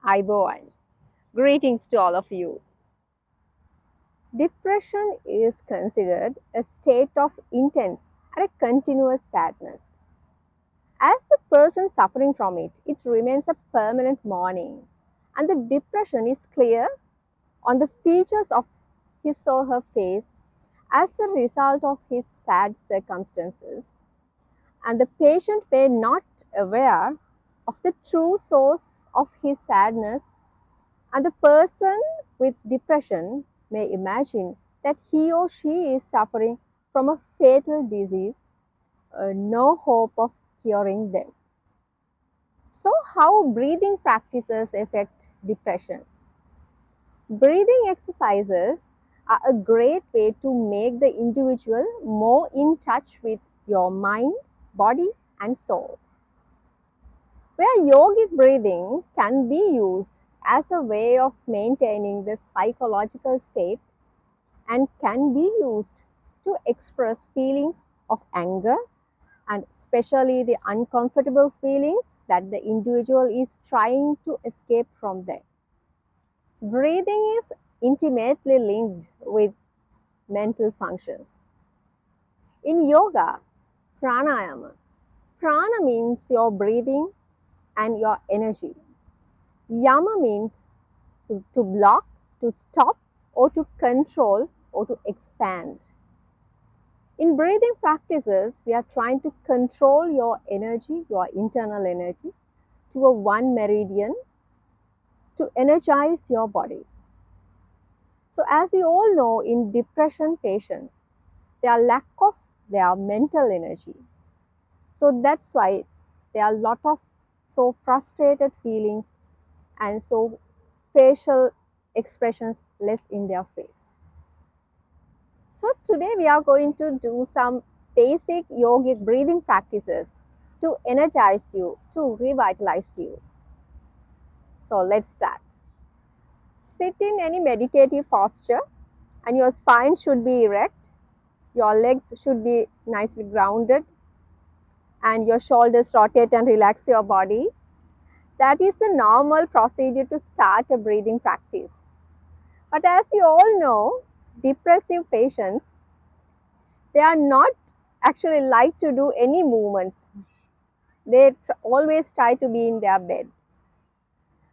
Aiboan. Greetings to all of you. Depression is considered a state of intense and a continuous sadness. As the person suffering from it, it remains a permanent mourning, and the depression is clear on the features of his or her face as a result of his sad circumstances, and the patient may not aware of the true source of his sadness, and the person with depression may imagine that he or she is suffering from a fatal disease, no hope of curing them. So, how breathing practices affect depression? Breathing exercises are a great way to make the individual more in touch with your mind, body, and soul. Where yogic breathing can be used as a way of maintaining the psychological state and can be used to express feelings of anger and especially the uncomfortable feelings that the individual is trying to escape from them. Breathing is intimately linked with mental functions. In yoga, pranayama, prana means your breathing and your energy. Yama means to block, to stop, or to control, or to expand. In breathing practices, we are trying to control your energy, your internal energy, to a one meridian to energize your body. So, as we all know, in depression patients, there are lack of their mental energy. So that's why there are a lot of so frustrated feelings and so facial expressions less in their face. So today we are going to do some basic yogic breathing practices to energize you, to revitalize you. So let's start. Sit in any meditative posture and your spine should be erect. Your legs should be nicely grounded and your shoulders rotate and relax your body. That is the normal procedure to start a breathing practice. But as we all know, depressive patients, they are not actually like to do any movements. They always try to be in their bed.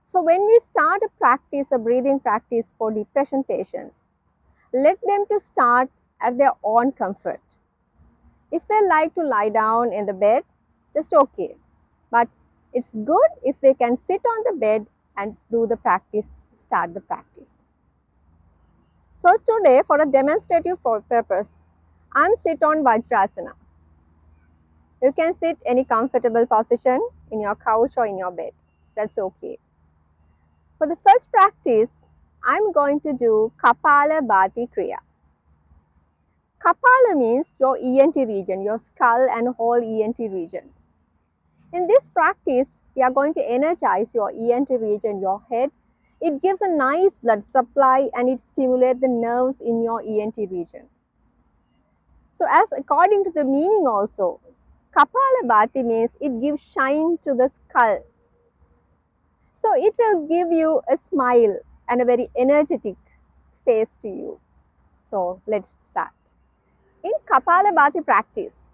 So when we start a breathing practice for depression patients, let them to start at their own comfort. If they like to lie down in the bed, just okay. But it's good if they can sit on the bed and do the practice, start the practice. So today, for a demonstrative purpose, I'm sit on Vajrasana. You can sit any comfortable position in your couch or in your bed. That's okay. For the first practice, I'm going to do Kapala Bhati Kriya. Kapala means your ENT region, your skull and whole ENT region. In this practice, we are going to energize your ENT region, your head. It gives a nice blood supply and it stimulates the nerves in your ENT region. So as according to the meaning also, Kapalabhati means it gives shine to the skull. So it will give you a smile and a very energetic face to you. So let's start. In Kapalabhati practice,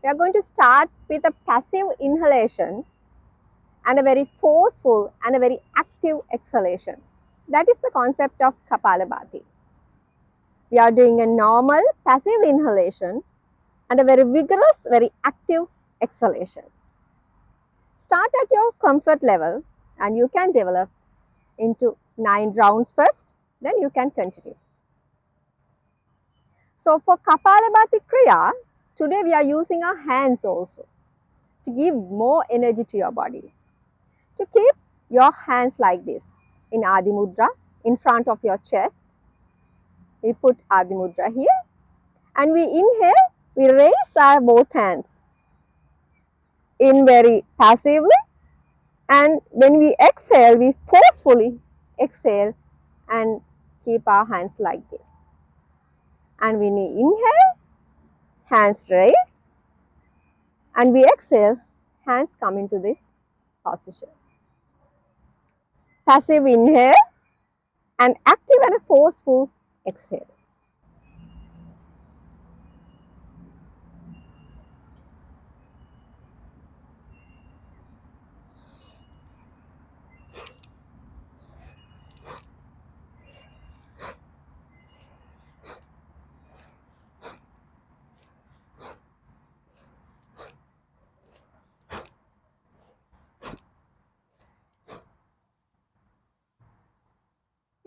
we are going to start with a passive inhalation and a very forceful and a very active exhalation. That is the concept of Kapalabhati. We are doing a normal passive inhalation and a very vigorous, very active exhalation. Start at your comfort level and you can develop into 9 rounds first, then you can continue. So for Kapalabhati Kriya, today we are using our hands also to give more energy to your body. To keep your hands like this in Adi Mudra in front of your chest. We put Adi Mudra here and we inhale, we raise our both hands in very passively, and when we exhale, we forcefully exhale and keep our hands like this. And when we inhale, hands raised, and we exhale, hands come into this position. passive inhale, and active and a forceful exhale.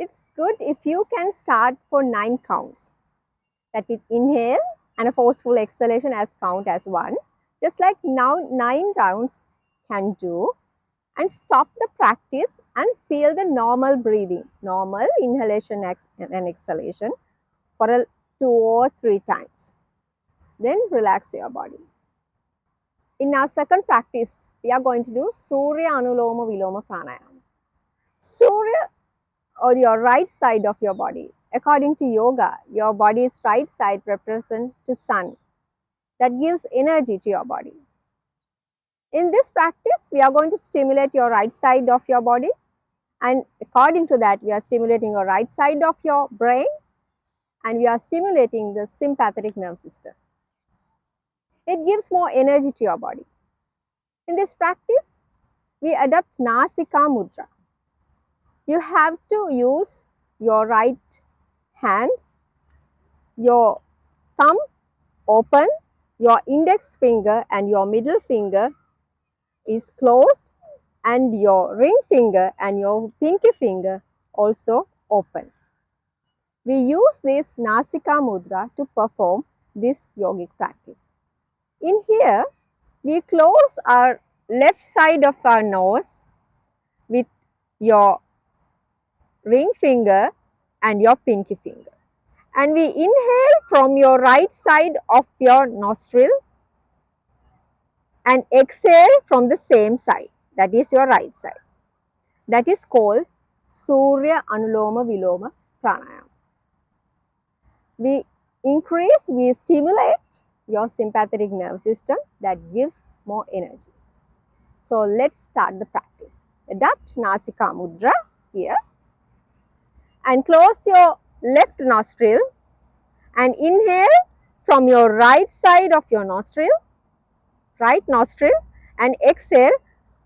It's good if you can start for 9 counts. That with inhale and a forceful exhalation as count as 1. Just like now 9 rounds can do. And stop the practice and feel the normal breathing, normal inhalation and exhalation for 2 or 3 times. Then relax your body. In our second practice, we are going to do Surya Anuloma Viloma Pranayama. Surya, or your right side of your body. According to yoga, your body's right side represents the sun. That gives energy to your body. In this practice, we are going to stimulate your right side of your body, and according to that, we are stimulating your right side of your brain, and we are stimulating the sympathetic nerve system. It gives more energy to your body. In this practice, we adopt Nasika Mudra. You have to use your right hand, your thumb open, your index finger and your middle finger is closed, and your ring finger and your pinky finger also open. We use this Nasika Mudra to perform this yogic practice. In here, we close our left side of our nose with your ring finger and your pinky finger. And we inhale from your right side of your nostril and exhale from the same side, that is your right side. That is called Surya Anuloma Viloma Pranayama. We stimulate your sympathetic nerve system, that gives more energy. So let's start the practice. Adopt Nasika Mudra here and close your left nostril and inhale from your right side of your nostril, and exhale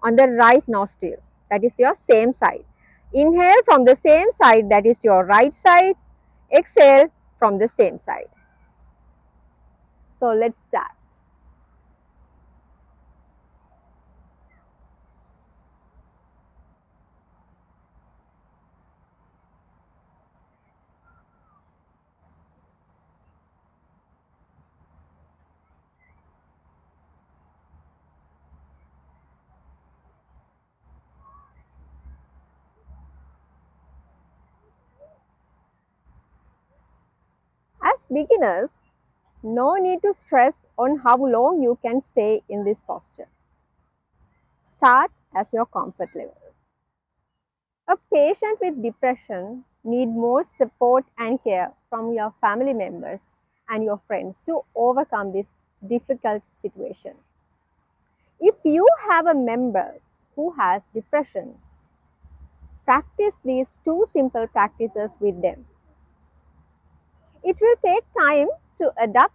on the right nostril, that is your same side. Inhale from the same side, that is your right side. Exhale from the same side. So let's start. As beginners, no need to stress on how long you can stay in this posture. Start as your comfort level. A patient with depression needs more support and care from your family members and your friends to overcome this difficult situation. If you have a member who has depression, practice these 2 simple practices with them. It will take time to adapt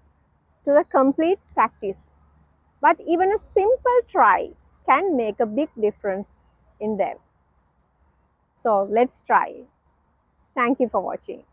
to the complete practice, but even a simple try can make a big difference in them. So let's try. Thank you for watching.